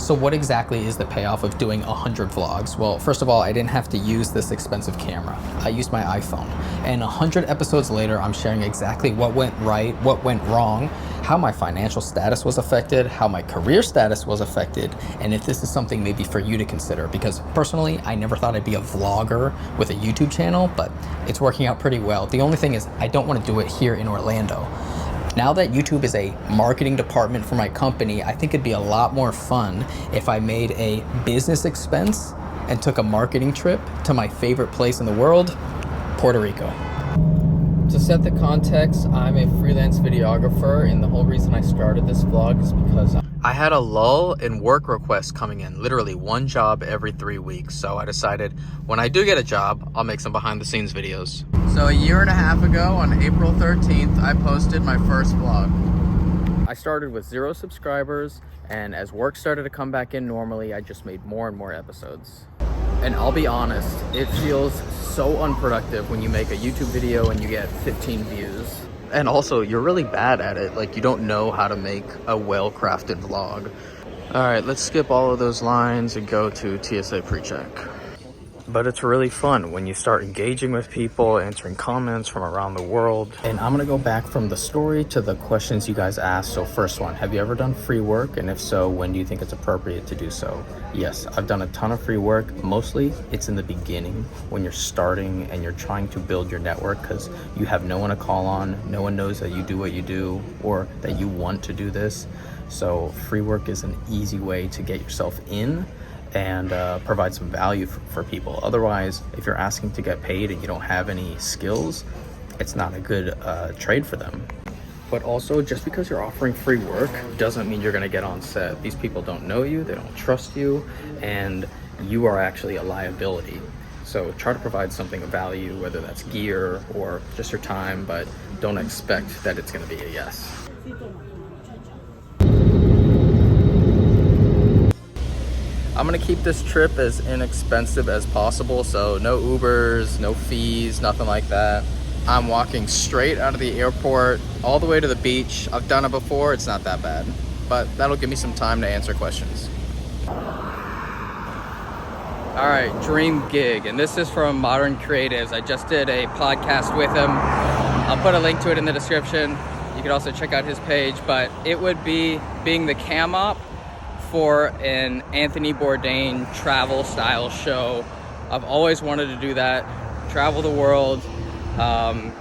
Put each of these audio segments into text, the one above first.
So what exactly is the payoff of doing 100 vlogs? Well, first of all, I didn't have to use this expensive camera. I used my iPhone. And 100 episodes later, I'm sharing exactly what went right, what went wrong, how my financial status was affected, how my career status was affected, and if this is something maybe for you to consider. Because personally, I never thought I'd be a vlogger with a YouTube channel, but it's working out pretty well. The only thing is I don't want to do it here in Orlando. Now that YouTube is a marketing department for my company, I think it'd be a lot more fun if I made a business expense and took a marketing trip to my favorite place in the world, Puerto Rico. To set the context, I'm a freelance videographer, and the whole reason I started this vlog is because I had a lull in work requests coming in, literally one job every 3 weeks. So I decided when I do get a job, I'll make some behind the scenes videos. So a year and a half ago on April 13th, I posted my first vlog. I started with 0 subscribers, and as work started to come back in normally, I just made more and more episodes. And I'll be honest, it feels so unproductive when you make a YouTube video and you get 15 views. And also, you're really bad at it. Like, you don't know how to make a well-crafted vlog. All right, let's skip all of those lines and go to TSA pre-check. But it's really fun when you start engaging with people, answering comments from around the world. And I'm gonna go back from the story to the questions you guys asked. So first one, have you ever done free work? And if so, when do you think it's appropriate to do so? Yes, I've done a ton of free work. Mostly it's in the beginning when you're starting and you're trying to build your network because you have no one to call on. No one knows that you do what you do or that you want to do this. So free work is an easy way to get yourself in and provide some value for people. Otherwise, if you're asking to get paid and you don't have any skills, it's not a good trade for them. But also, just because you're offering free work doesn't mean you're gonna get on set. These people don't know you, they don't trust you, and you are actually a liability. So try to provide something of value, whether that's gear or just your time, but don't expect that it's gonna be a yes. I'm gonna keep this trip as inexpensive as possible, so no Ubers, no fees, nothing like that. I'm walking straight out of the airport all the way to the beach. I've done it before, it's not that bad, but that'll give me some time to answer questions. All right, dream gig, and this is from Modern Creatives. I just did a podcast with him. I'll put a link to it in the description. You can also check out his page, but it would be being the cam op for an Anthony Bourdain travel style show. I've always wanted to do that, travel the world.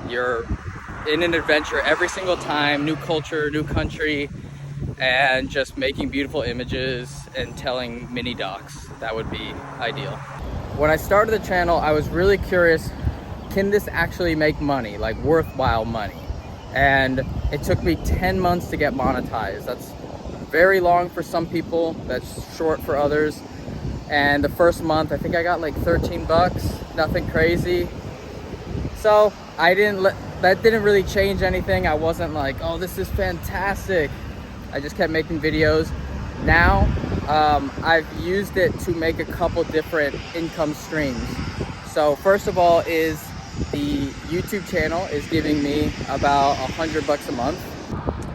You're in an adventure every single time, new culture, new country, and just making beautiful images and telling mini docs. That would be ideal. When I started the channel, I was really curious, can this actually make money, like worthwhile money? And it took me 10 months to get monetized. That's very long for some people, that's short for others. And the first month, I think I got like 13 bucks, nothing crazy. So that didn't really change anything. I wasn't like, oh, this is fantastic. I just kept making videos. Now, I've used it to make a couple different income streams. So first of all is the YouTube channel is giving me about 100 bucks a month.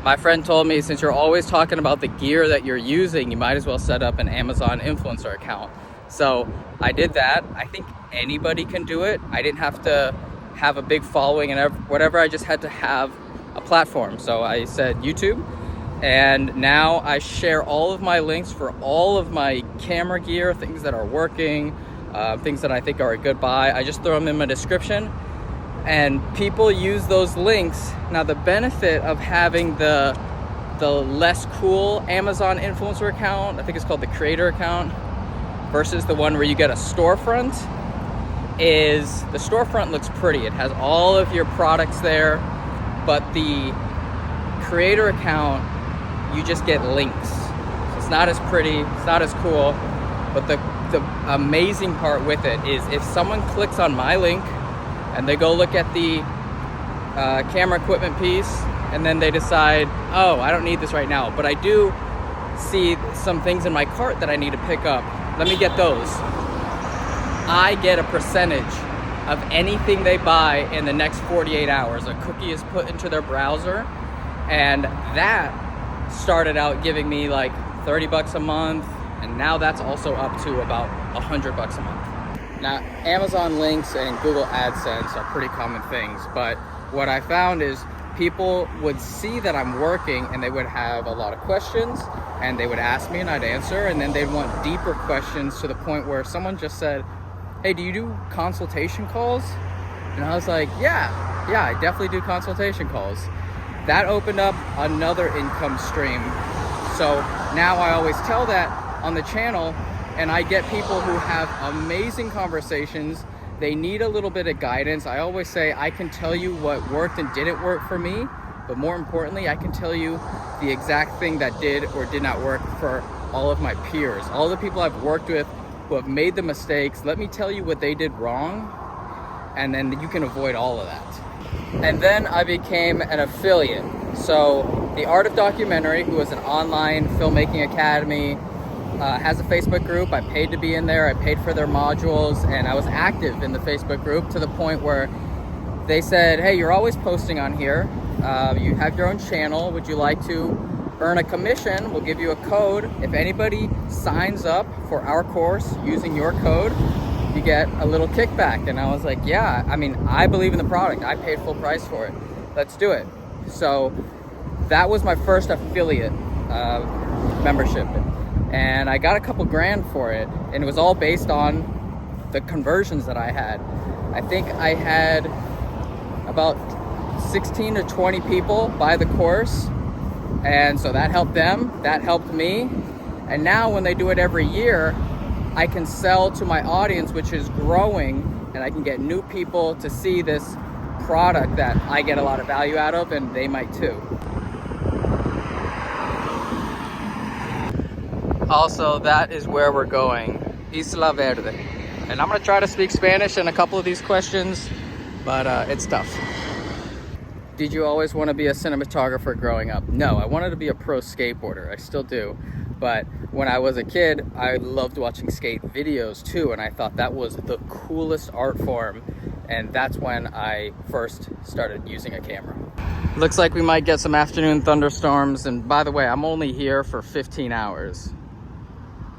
My friend told me, since you're always talking about the gear that you're using, you might as well set up an Amazon influencer account. So I did that. I think anybody can do it. I didn't have to have a big following and whatever. I just had to have a platform. So I said YouTube, and now I share all of my links for all of my camera gear, things that are working, things that I think are a good buy. I just throw them in my description. And people use those links. Now the benefit of having the less cool Amazon influencer account, I think it's called the creator account, versus the one where you get a storefront, is the storefront looks pretty. It has all of your products there, but the creator account, you just get links. So it's not as pretty, it's not as cool, but the amazing part with it is if someone clicks on my link and they go look at the camera equipment piece, and then they decide, oh, I don't need this right now, but I do see some things in my cart that I need to pick up. Let me get those. I get a percentage of anything they buy in the next 48 hours. A cookie is put into their browser, and that started out giving me like 30 bucks a month, And now that's also up to about $100 a month. Now, Amazon links and Google AdSense are pretty common things, but what I found is people would see that I'm working and they would have a lot of questions and they would ask me and I'd answer, and then they'd want deeper questions to the point where someone just said, hey, do you do consultation calls? And I was like, yeah, I definitely do consultation calls. That opened up another income stream. So now I always tell that on the channel, and I get people who have amazing conversations. They need a little bit of guidance. I always say I can tell you what worked and didn't work for me, but more importantly, I can tell you the exact thing that did or did not work for all of my peers, all the people I've worked with who have made the mistakes. Let me tell you what they did wrong, and then you can avoid all of that. And then I became an affiliate. So The Art of Documentary, who is an online filmmaking academy, has a Facebook group. I paid to be in there. I paid for their modules, and I was active in the Facebook group to the point where they said, hey, you're always posting on here. You have your own channel. Would you like to earn a commission? We'll give you a code. If anybody signs up for our course using your code, you get a little kickback. And I was like, yeah, I mean, I believe in the product. I paid full price for it. Let's do it. So that was my first affiliate membership. And I got a couple grand for it, and it was all based on the conversions that I had. I think I had about 16 to 20 people buy the course, and so that helped them, that helped me. And now when they do it every year, I can sell to my audience, which is growing, and I can get new people to see this product that I get a lot of value out of, and they might too. Also, that is where we're going, Isla Verde. And I'm gonna try to speak Spanish in a couple of these questions, but it's tough. Did you always want to be a cinematographer growing up? No, I wanted to be a pro skateboarder. I still do. But when I was a kid, I loved watching skate videos too, and I thought that was the coolest art form. And that's when I first started using a camera. Looks like we might get some afternoon thunderstorms. And by the way, I'm only here for 15 hours.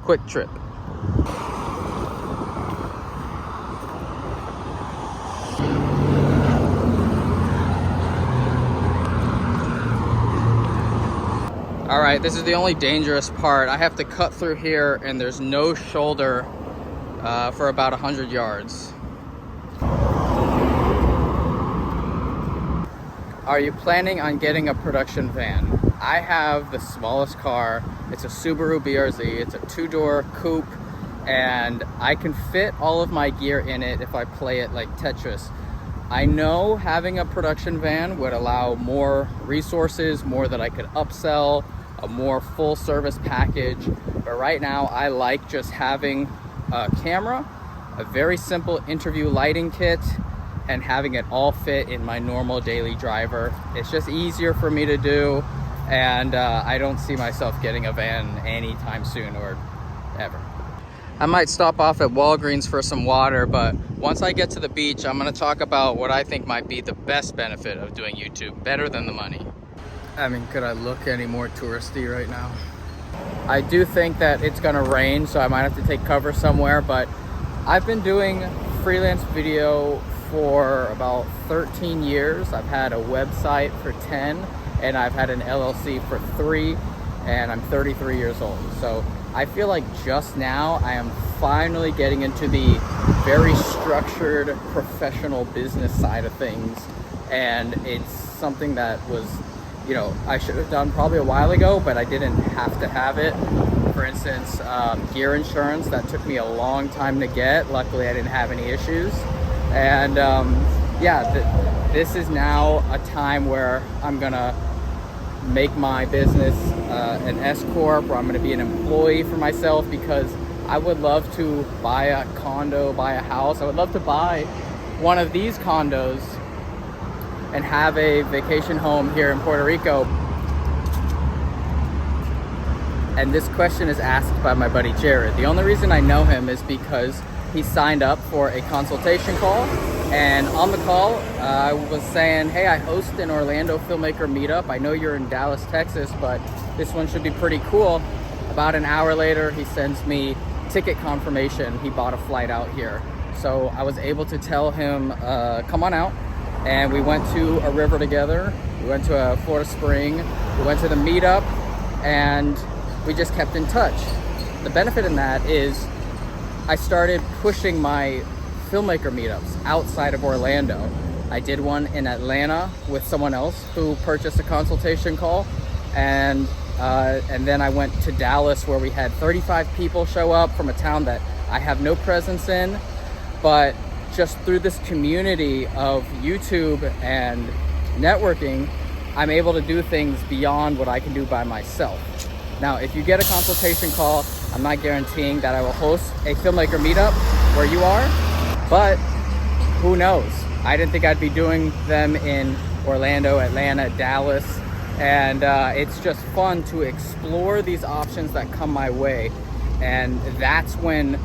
Quick trip. All right, this is the only dangerous part. I have to cut through here, and there's no shoulder for about 100 yards. Are you planning on getting a production van? I have the smallest car. It's a Subaru BRZ. It's a 2-door coupe, and I can fit all of my gear in it if I play it like Tetris. I know having a production van would allow more resources, more that I could upsell, a more full service package. But right now I like just having a camera, a very simple interview lighting kit, and having it all fit in my normal daily driver. It's just easier for me to do, and I don't see myself getting a van anytime soon or ever. I might stop off at Walgreens for some water, but once I get to the beach, I'm gonna talk about what I think might be the best benefit of doing YouTube, better than the money. I mean, could I look any more touristy right now? I do think that it's gonna rain, so I might have to take cover somewhere, but I've been doing freelance video for about 13 years. I've had a website for 10, and I've had an LLC for 3, and I'm 33 years old. So I feel like just now I am finally getting into the very structured professional business side of things, and it's something that was, you know, I should have done probably a while ago, but I didn't have to have it. For instance, gear insurance, that took me a long time to get. Luckily, I didn't have any issues. And yeah, this is now a time where I'm gonna make my business an S-Corp, or I'm gonna be an employee for myself, because I would love to buy a condo, buy a house. I would love to buy one of these condos and have a vacation home here in Puerto Rico. And this question is asked by my buddy Jared. The only reason I know him is because he signed up for a consultation call, and on the call I was saying, hey, I host an Orlando filmmaker meetup. I know you're in Dallas, Texas, but this one should be pretty cool. About an hour later, he sends me ticket confirmation. He bought a flight out here. So I was able to tell him, come on out. And we went to a river together. We went to a Florida spring. We went to the meetup, and we just kept in touch. The benefit in that is I started pushing my filmmaker meetups outside of Orlando. I did one in Atlanta with someone else who purchased a consultation call, and then I went to Dallas, where we had 35 people show up from a town that I have no presence in, but just through this community of YouTube and networking, I'm able to do things beyond what I can do by myself. Now, if you get a consultation call, I'm not guaranteeing that I will host a filmmaker meetup where you are, but who knows? I didn't think I'd be doing them in Orlando, Atlanta, Dallas, and it's just fun to explore these options that come my way, and that's when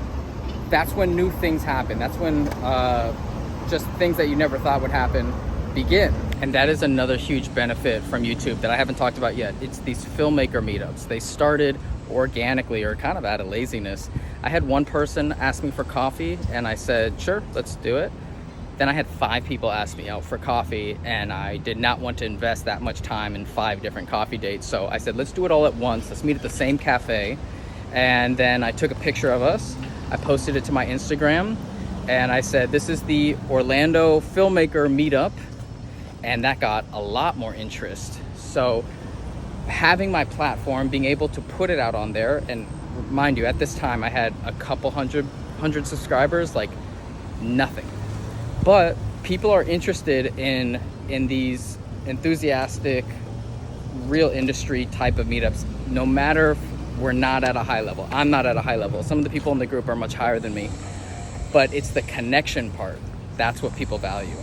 new things happen. That's when just things that you never thought would happen begin. And that is another huge benefit from YouTube that I haven't talked about yet. It's these filmmaker meetups. They started organically, or kind of out of laziness. I had one person ask me for coffee, and I said, sure, let's do it. Then I had 5 people ask me out for coffee, and I did not want to invest that much time in 5 different coffee dates. So I said, let's do it all at once. Let's meet at the same cafe. And then I took a picture of us. I posted it to my Instagram, and I said, this is the Orlando filmmaker meetup. And that got a lot more interest. So having my platform, being able to put it out on there, and mind you, at this time I had a couple hundred subscribers, like nothing. But people are interested in these enthusiastic, real industry type of meetups, no matter if we're not at a high level. I'm not at a high level. Some of the people in the group are much higher than me, but it's the connection part. That's what people value.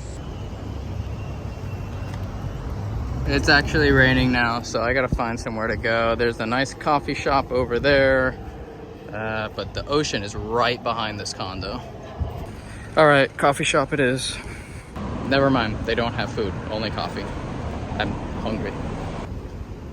It's actually raining now, so I gotta find somewhere to go. There's a nice coffee shop over there, but the ocean is right behind this condo. All right, coffee shop it is. Never mind, they don't have food, only coffee. I'm hungry.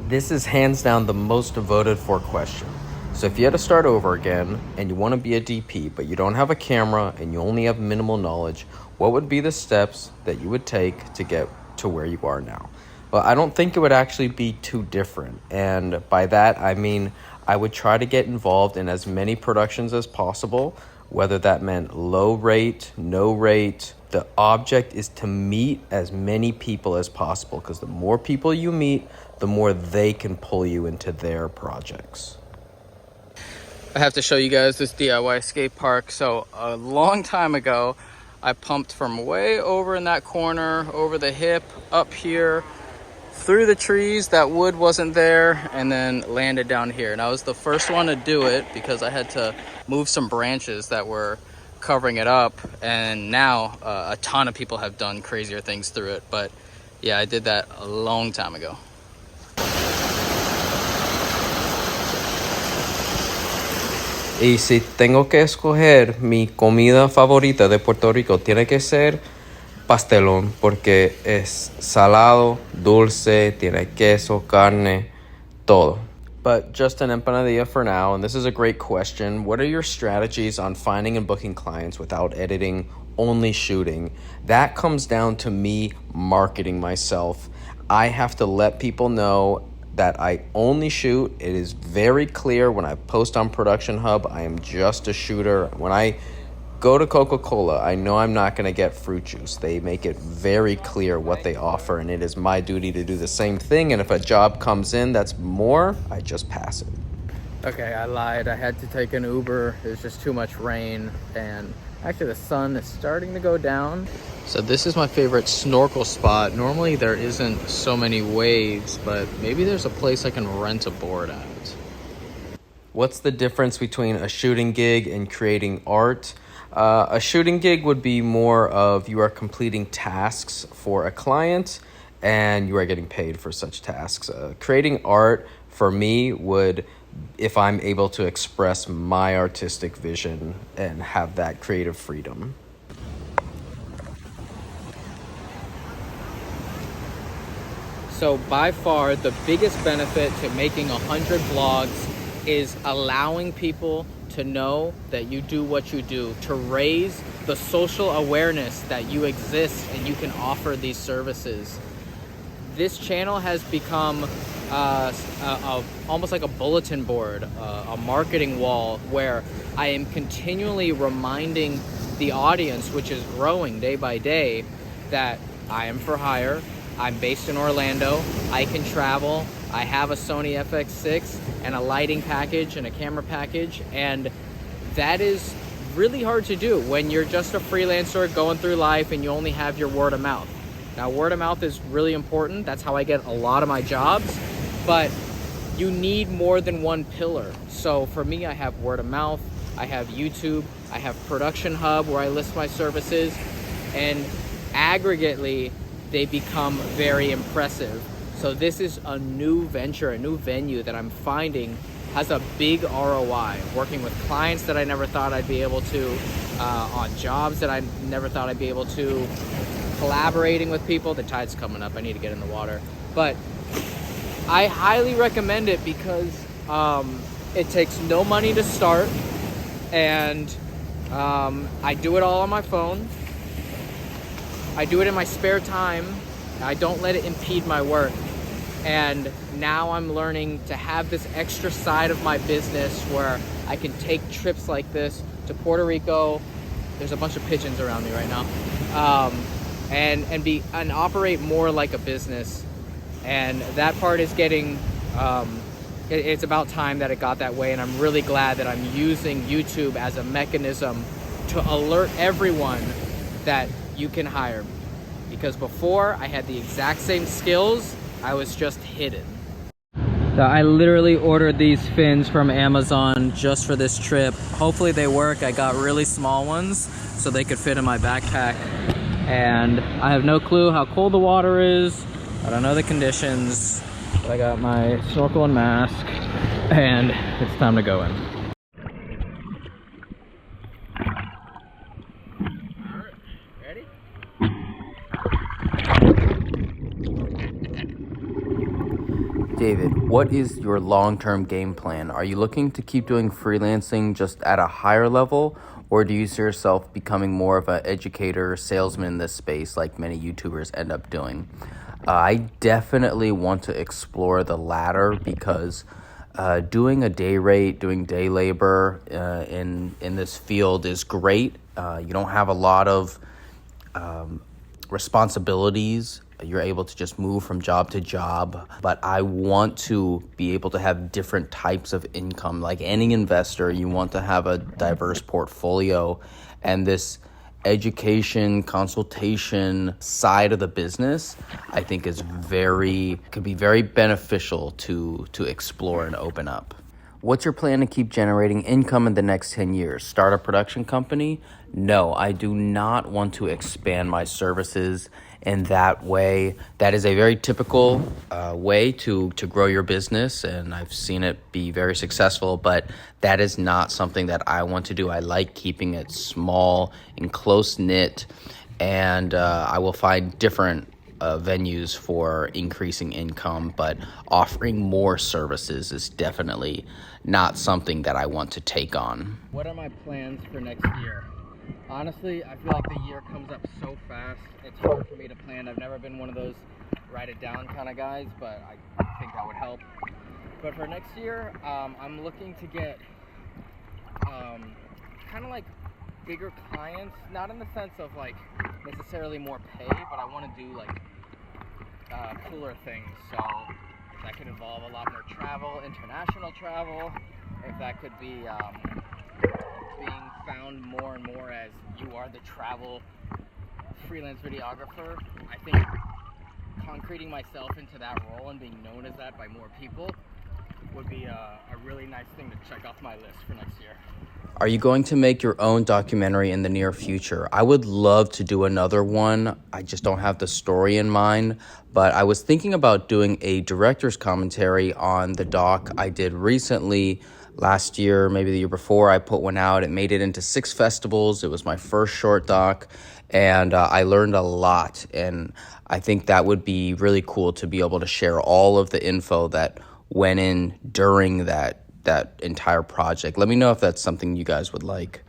This is hands down the most voted for question. So if you had to start over again and you want to be a DP, but you don't have a camera and you only have minimal knowledge, what would be the steps that you would take to get to where you are now? Well, I don't think it would actually be too different. And by that, I mean, I would try to get involved in as many productions as possible, whether that meant low rate, no rate. The object is to meet as many people as possible, because the more people you meet, the more they can pull you into their projects. I have to show you guys this DIY skate park. So a long time ago, I pumped from way over in that corner, over the hip, up here, through the trees. That wood wasn't there, and then landed down here. And I was the first one to do it because I had to move some branches that were covering it up. And now a ton of people have done crazier things through it. But yeah, I did that a long time ago. Y si tengo que escoger mi comida favorita de Puerto Rico, tiene que ser pastelón, porque es salado, dulce, tiene queso, carne, todo. But just an empanadilla for now, and this is a great question. What are your strategies on finding and booking clients without editing, only shooting? That comes down to me marketing myself. I have to let people know that I only shoot. It is very clear when I post on Production Hub, I am just a shooter. When I go to Coca-Cola, I know I'm not going to get fruit juice. They make it very clear what they offer, and it is my duty to do the same thing. And if a job comes in that's more, I just pass it. Okay, I lied. I had to take an Uber. It was just too much rain, and actually the sun is starting to go down. So this is my favorite snorkel spot. Normally there isn't so many waves, but maybe there's a place I can rent a board at. What's the difference between a shooting gig and creating art? A shooting gig would be more of you are completing tasks for a client and you are getting paid for such tasks. Creating art for me would, if I'm able to express my artistic vision and have that creative freedom. So by far the biggest benefit to making 100 vlogs is allowing people to know that you do what you do, to raise the social awareness that you exist and you can offer these services. This channel has become almost like a bulletin board, a marketing wall, where I am continually reminding the audience, which is growing day by day, that I am for hire. I'm based in Orlando. I can travel. I have a Sony FX6 and a lighting package and a camera package, and that is really hard to do when you're just a freelancer going through life and you only have your word of mouth. Now, word of mouth is really important. That's how I get a lot of my jobs, but you need more than one pillar. So for me, I have word of mouth, I have YouTube, I have Production Hub where I list my services, and aggregately, they become very impressive. So this is a new venture, a new venue that I'm finding has a big ROI, working with clients that I never thought I'd be able to, on jobs that I never thought I'd be able to, collaborating with people. The tide's coming up, I need to get in the water. But I highly recommend it because it takes no money to start, and I do it all on my phone. I do it in my spare time. I don't let it impede my work. And now I'm learning to have this extra side of my business where I can take trips like this to Puerto Rico. There's a bunch of pigeons around me right now. And operate more like a business. And that part is getting, it's about time that it got that way. And I'm really glad that I'm using YouTube as a mechanism to alert everyone that you can hire. Because before I had the exact same skills, I was just hidden. So I literally ordered these fins from Amazon just for this trip. Hopefully they work. I got really small ones so they could fit in my backpack. And I have no clue how cold the water is. I don't know the conditions. But I got my snorkel and mask, and it's time to go in. Ready? David, what is your long-term game plan? Are you looking to keep doing freelancing just at a higher level, or do you see yourself becoming more of an educator, salesman in this space like many YouTubers end up doing? I definitely want to explore the latter because doing a day rate, doing day labor in this field is great. You don't have a lot of responsibilities. You're able to just move from job to job. But I want to be able to have different types of income. Like any investor, you want to have a diverse portfolio. And this education, consultation side of the business, I think could be very beneficial to explore and open up. What's your plan to keep generating income in the next 10 years? Start a production company? No, I do not want to expand my services in that way. That is a very typical way to grow your business, and I've seen it be very successful, but that is not something that I want to do. I like keeping it small and close-knit, and I will find different venues for increasing income, but offering more services is definitely not something that I want to take on. What are my plans for next year? Honestly, I feel like the year comes up so fast. It's hard for me to plan. I've never been one of those write it down kind of guys, but I think that would help. But for next year, I'm looking to get kind of like bigger clients, not in the sense of like necessarily more pay, but I want to do like cooler things. So that could involve a lot more travel, international travel. If that could be being found more and more as you are the travel freelance videographer, I think concreting myself into that role and being known as that by more people would be a really nice thing to check off my list for next year. Are you going to make your own documentary in the near future? I would love to do another one. I just don't have the story in mind, but I was thinking about doing a director's commentary on the doc I did recently. Last year, maybe the year before, I put one out. It made it into 6 festivals. It was my first short doc, and I learned a lot. And I think that would be really cool to be able to share all of the info that went in during that that entire project. Let me know if that's something you guys would like.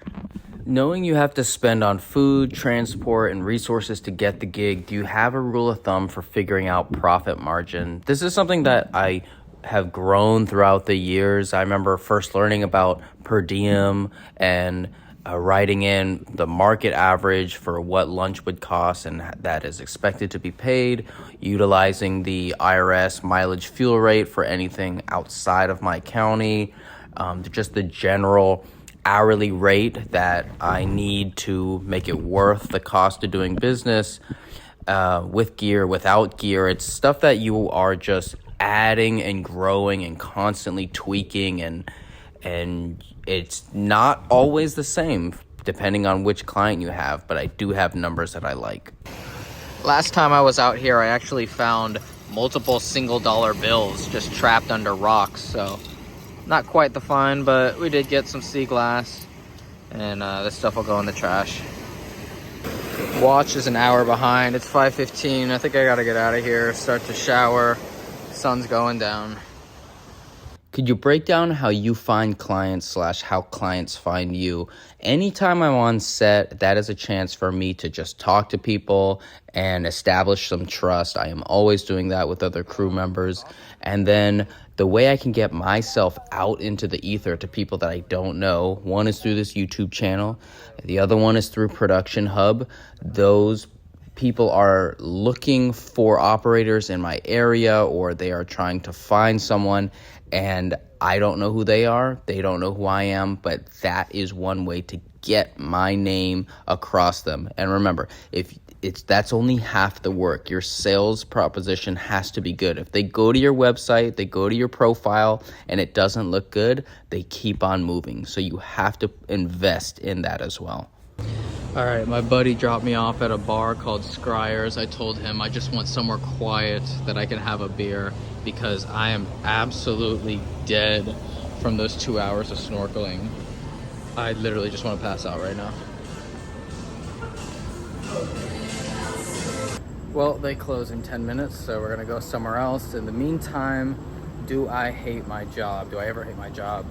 Knowing you have to spend on food, transport, and resources to get the gig, do you have a rule of thumb for figuring out profit margin? This is something that I have grown throughout the years. I remember first learning about per diem and writing in the market average for what lunch would cost and that is expected to be paid, utilizing the IRS mileage fuel rate for anything outside of my county, just the general hourly rate that I need to make it worth the cost of doing business, with gear, without gear. It's stuff that you are just adding and growing and constantly tweaking, and it's not always the same depending on which client you have, but I do have numbers that I like. Last time I was out here, I actually found multiple $1 bills just trapped under rocks, so not quite the find, but we did get some sea glass, and this stuff will go in the trash. Watch is an hour behind. It's 5:15. I think I gotta get out of here, start to shower. Sun's going down. Could you break down how you find clients / how clients find you? Anytime I'm on set, that is a chance for me to just talk to people and establish some trust. I am always doing that with other crew members. And then the way I can get myself out into the ether to people that I don't know, one is through this YouTube channel. The other one is through Production Hub. Those people are looking for operators in my area, or they are trying to find someone, and I don't know who they are. They don't know who I am, but that is one way to get my name across them. And remember, that's only half the work. Your sales proposition has to be good. If they go to your website, they go to your profile, and it doesn't look good, they keep on moving. So you have to invest in that as well. All right, my buddy dropped me off at a bar called Scryers. I told him I just want somewhere quiet that I can have a beer because I am absolutely dead from those 2 hours of snorkeling. I literally just want to pass out right now. Well, they close in 10 minutes, so we're gonna go somewhere else. In the meantime, do I hate my job? Do I ever hate my job?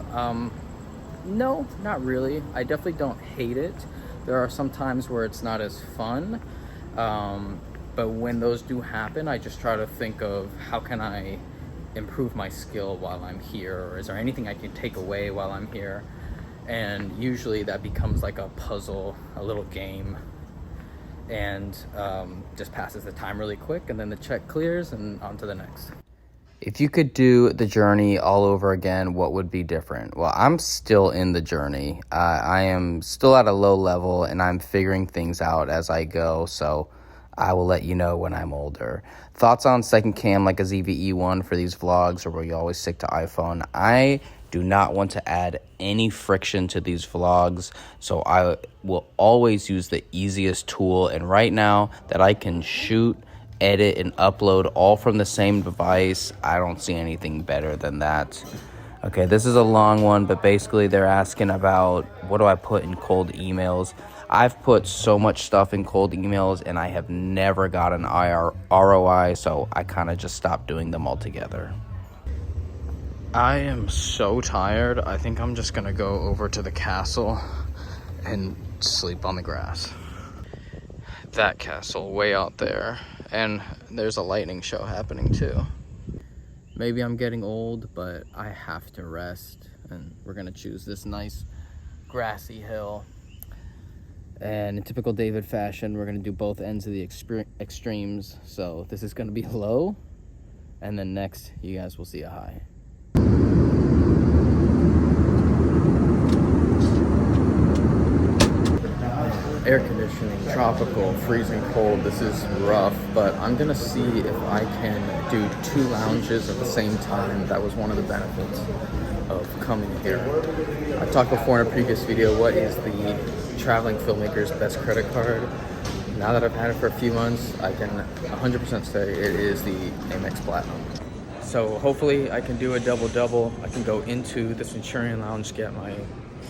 No, not really. I definitely don't hate it. There are some times where it's not as fun, but when those do happen, I just try to think of how can I improve my skill while I'm here, or is there anything I can take away while I'm here? And usually that becomes like a puzzle, a little game, and just passes the time really quick, and then the check clears and on to the next. If you could do the journey all over again, what would be different? Well, I'm still in the journey. I am still at a low level, and I'm figuring things out as I go, so I will let you know when I'm older. Thoughts on second cam like a ZVE1 for these vlogs, or will you always stick to iPhone? I do not want to add any friction to these vlogs, so I will always use the easiest tool, and right now that I can shoot, edit, and upload all from the same device, I don't see anything better than that. Okay, this is a long one, but basically they're asking about what do I put in cold emails. I've put so much stuff in cold emails and I have never got an ROI, so I kind of just stopped doing them altogether. I am so tired. I think I'm just gonna go over to the castle and sleep on the grass. That castle way out there, and there's a lightning show happening too. Maybe I'm getting old, but I have to rest, and we're gonna choose this nice grassy hill. And in typical David fashion, we're gonna do both ends of the extremes. So this is gonna be low, and then next you guys will see a high. Air conditioning, tropical, freezing cold. This is rough, but I'm gonna see if I can do 2 lounges at the same time. That was one of the benefits of coming here. I talked before in a previous video, what is the traveling filmmaker's best credit card? Now that I've had it for a few months, I can 100% say it is the Amex Platinum. So hopefully I can do a double-double. I can go into the Centurion Lounge, get my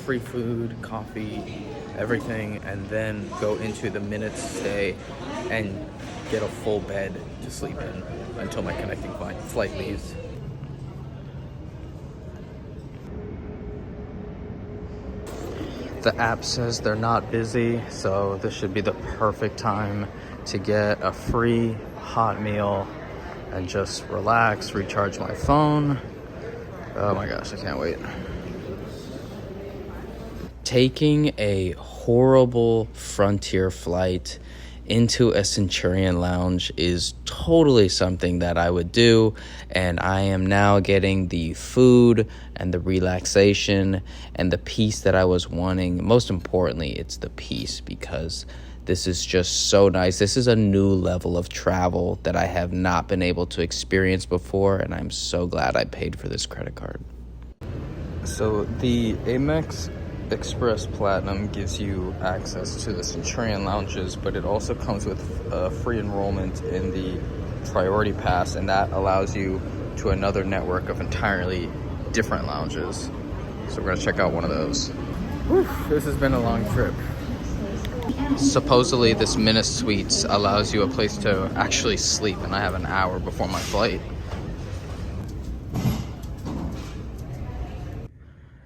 free food, coffee, everything, and then go into the minutes stay and get a full bed to sleep in until my connecting flight leaves. The app says they're not busy, so this should be the perfect time to get a free hot meal and just relax, recharge my phone. Oh my gosh, I can't wait. Taking a horrible Frontier flight into a Centurion Lounge is totally something that I would do, and I am now getting the food and the relaxation and the peace that I was wanting. Most importantly, it's the peace, because this is just so nice. This is a new level of travel that I have not been able to experience before, and I'm so glad I paid for this credit card. So the Amex Express Platinum gives you access to the Centurion Lounges, but it also comes with free enrollment in the Priority Pass, and that allows you to another network of entirely different lounges. So we're gonna check out one of those. Whew, this has been a long trip. Supposedly this Minute Suites allows you a place to actually sleep, and I have an hour before my flight.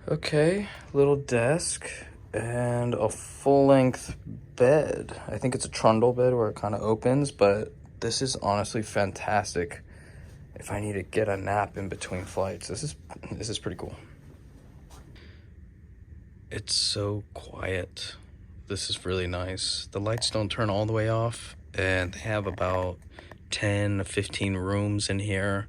Okay, little desk and a full-length bed. I think it's a trundle bed where it kind of opens, but this is honestly fantastic if I need to get a nap in between flights. This is pretty cool. It's so quiet. This is really nice. The lights don't turn all the way off, and they have about 10 to 15 rooms in here.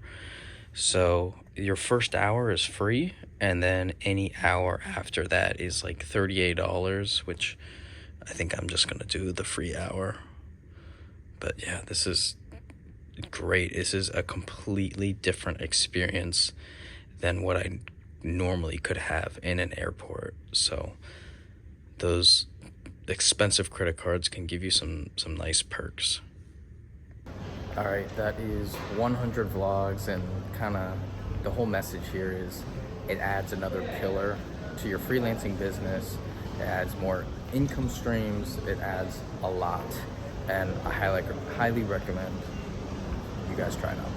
So your first hour is free, and then any hour after that is like $38, which I think I'm just gonna do the free hour. But yeah, this is great. This is a completely different experience than what I normally could have in an airport. So those expensive credit cards can give you some nice perks. All right, that is 100 vlogs, and kind of the whole message here is it adds another pillar to your freelancing business. It adds more income streams. It adds a lot, and I highly recommend you guys try it out.